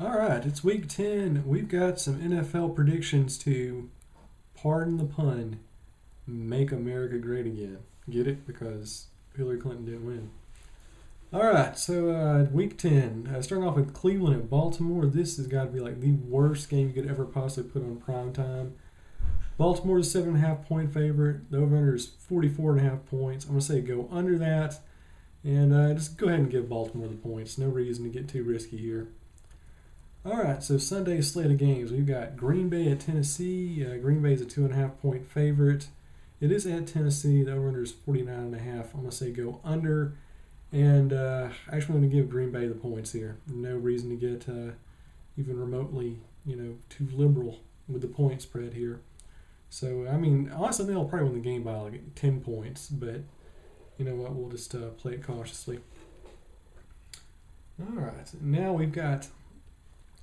All right, it's week 10. We've got some NFL predictions to, pardon the pun, make America great again. Get it? Because Hillary Clinton didn't win. All right, so week 10. Starting off with Cleveland at Baltimore. This has got to be like the worst game you could ever possibly put on prime time. Baltimore's a 7.5 point favorite. The over-under is 44.5 points. I'm going to say go under that. And just go ahead and give Baltimore the points. No reason to get too risky here. All right, so Sunday's slate of games. We've got Green Bay at Tennessee. Green Bay is a 2.5 point favorite. It is at Tennessee. The over-under is 49.5. I'm going to say go under. And actually, I'm going to give Green Bay the points here. No reason to get even remotely, too liberal with the point spread here. So, I mean, honestly, they'll probably win the game by like 10 points. But you know what? We'll just play it cautiously. All right, now we've got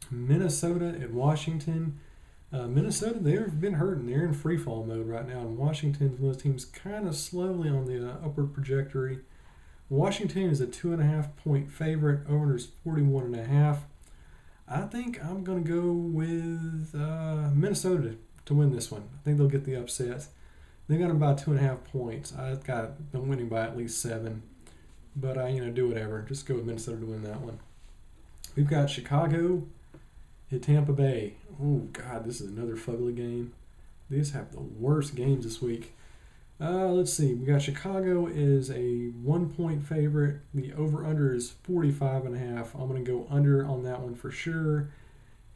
Minnesota at Washington. Minnesota, they've been hurting. They're in free fall mode right now. And Washington's one of those teams kind of slowly on the upward trajectory. Washington is a 2.5 point favorite. Over is 41.5. I think I'm going to go with Minnesota to win this one. I think they'll get the upset. They got them by 2.5 points. I've got them winning by at least 7. But do whatever. Just go with Minnesota to win that one. We've got Chicago at Tampa Bay. Oh, God, this is another fugly game. These have the worst games this week. Let's see. We got Chicago is a 1 point favorite. The over-under is 45.5. I'm going to go under on that one for sure.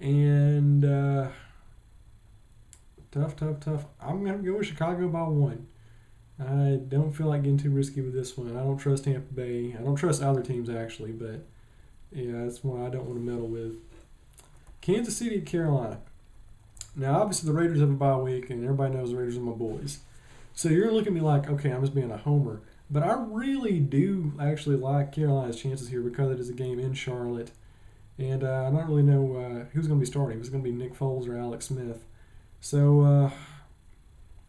And tough. I'm going to go with Chicago by 1. I don't feel like getting too risky with this one. I don't trust Tampa Bay. I don't trust other teams, actually, but yeah, that's one I don't want to meddle with. Kansas City at Carolina. Now, obviously, the Raiders have a bye week, and everybody knows the Raiders are my boys. So you're looking at me like, okay, I'm just being a homer. But I really do actually like Carolina's chances here because it is a game in Charlotte. And I don't really know who's going to be starting. If it's going to be Nick Foles or Alex Smith. So,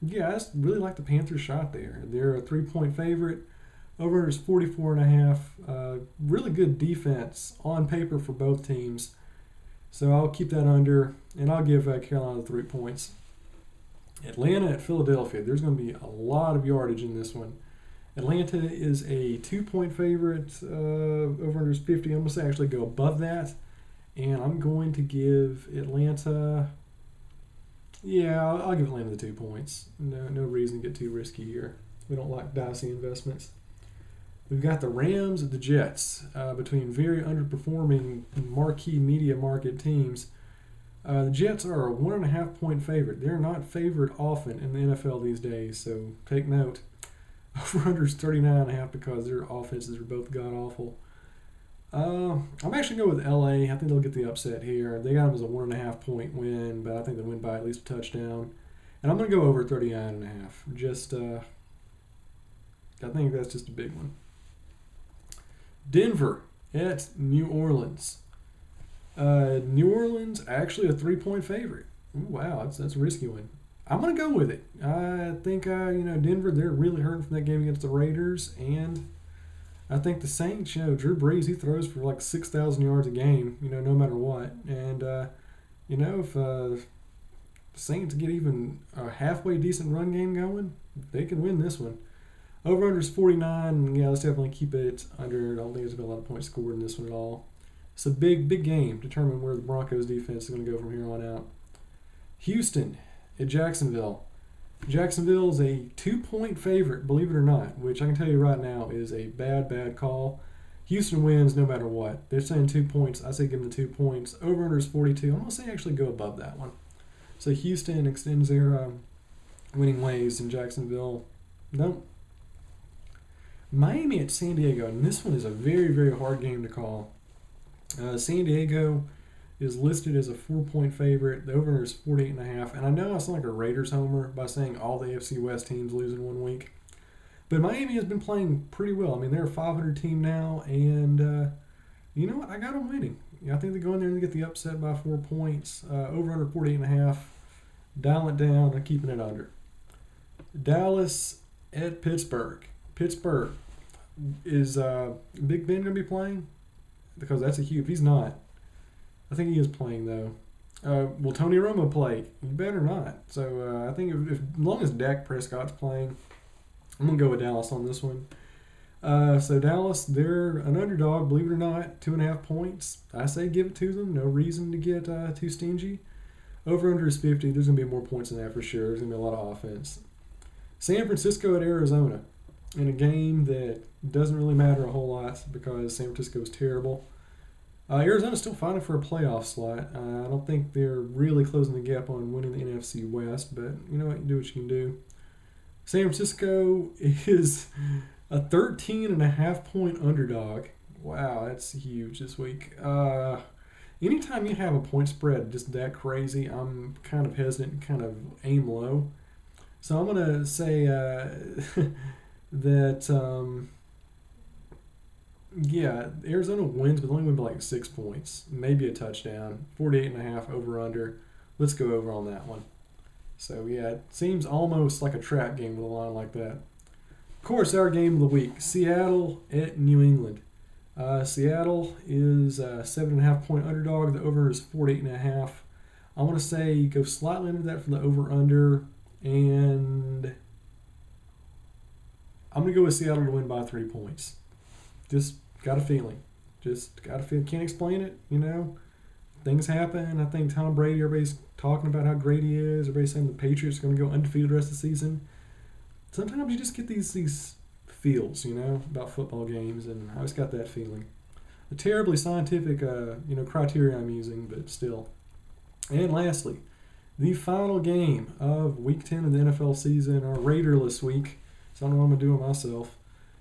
yeah, I just really like the Panthers' shot there. They're a 3 point favorite. Over is 44.5. Really good defense on paper for both teams. So I'll keep that under, and I'll give Carolina 3 points. Atlanta at Philadelphia. There's going to be a lot of yardage in this one. Atlanta is a 2 point favorite. Over under is 50. I'm going to say actually go above that. And I'm going to give Atlanta... Yeah, I'll give Atlanta the 2 points. No reason to get too risky here. We don't like dicey investments. We've got the Rams at the Jets, between very underperforming marquee media market teams. The Jets are a 1.5 point favorite. They're not favored often in the NFL these days, so take note. Over-under is 39.5 because their offenses are both god-awful. I'm actually going with LA. I think they'll get the upset here. They got them as a 1.5 point win, but I think they'll win by at least a touchdown. And I'm going to go over 39.5. Just, I think that's just a big one. Denver at New Orleans. New Orleans actually a 3 point favorite. Ooh, wow, that's a risky one. I'm gonna go with it. I think Denver, they're really hurting from that game against the Raiders, and I think the Saints. Drew Brees, he throws for like 6,000 yards a game. No matter what, and if the Saints get even a halfway decent run game going, they can win this one. Over under is 49. Yeah, let's definitely keep it under. I don't think there's been a lot of points scored in this one at all. It's a big game. Determine where the Broncos defense is going to go from here on out. Houston at Jacksonville. Jacksonville is a 2 point favorite, believe it or not, which I can tell you right now is a bad call. Houston wins no matter what. They're saying 2 points. I say give them the 2 points. Over under is 42. I'm going to say actually go above that one. So Houston extends their winning ways in Jacksonville. Nope. Miami at San Diego, and this one is a very hard game to call. San Diego is listed as a 4 point favorite. The over is 48.5. And I know I sound like a Raiders homer by saying all the AFC West teams lose in 1 week. But Miami has been playing pretty well. I mean, they're a 500 team now, and you know what? I got them winning. I think they go in there and get the upset by 4 points. Over under 48.5. Dial it down. I'm keeping it under. Dallas at Pittsburgh. Pittsburgh, is Big Ben going to be playing? Because that's a huge. If he's not, I think he is playing though. Will Tony Romo play? You better not. So I think as long as Dak Prescott's playing, I'm gonna go with Dallas on this one. So Dallas, they're an underdog, believe it or not, 2.5 points. I say give it to them. No reason to get too stingy. Over under is 50. There's gonna be more points than that for sure. There's gonna be a lot of offense. San Francisco at Arizona, in a game that doesn't really matter a whole lot because San Francisco's terrible. Arizona's still fighting for a playoff slot. I don't think they're really closing the gap on winning the NFC West, but you know what? You do what you can do. San Francisco is a 13.5 point underdog. Wow, that's huge this week. Anytime you have a point spread just that crazy, I'm kind of hesitant, kind of aim low. So I'm going to say that, yeah, Arizona wins, but only win by like 6 points, maybe a touchdown, 48.5 over under. Let's go over on that one. So yeah, it seems almost like a trap game with a line like that. Of course, our game of the week: Seattle at New England. Seattle is a 7.5 point underdog. The over is 48.5. I want to say go slightly into that for the over under, and I'm gonna go with Seattle to win by 3 points. Just got a feeling. Just got a feel. Can't explain it, you know. Things happen. I think Tom Brady, everybody's talking about how great he is. Everybody's saying the Patriots are going to go undefeated the rest of the season. Sometimes you just get these feels, you know, about football games, and I always got that feeling. A terribly scientific, criteria I'm using, but still. And lastly, the final game of Week 10 of the NFL season, our Raiderless week. So I don't know what I'm going to do it myself.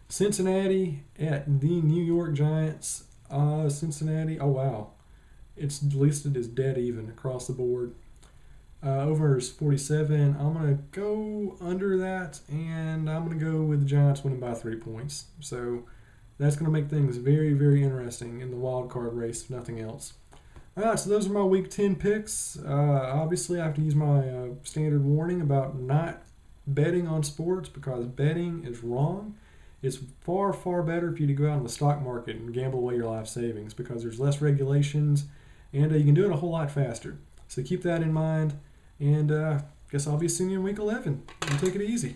Cincinnati at the New York Giants. Cincinnati, oh wow. It's listed as dead even across the board. Over is 47. I'm going to go under that, and I'm going to go with the Giants winning by 3 points. So that's going to make things very, very interesting in the wild card race, if nothing else. All right, so those are my Week 10 picks. Obviously, I have to use my standard warning about not betting on sports because betting is wrong. It's far, far better for you to go out in the stock market and gamble away your life savings because there's less regulations and you can do it a whole lot faster. So keep that in mind. And guess I'll be seeing you in Week 11. You take it easy.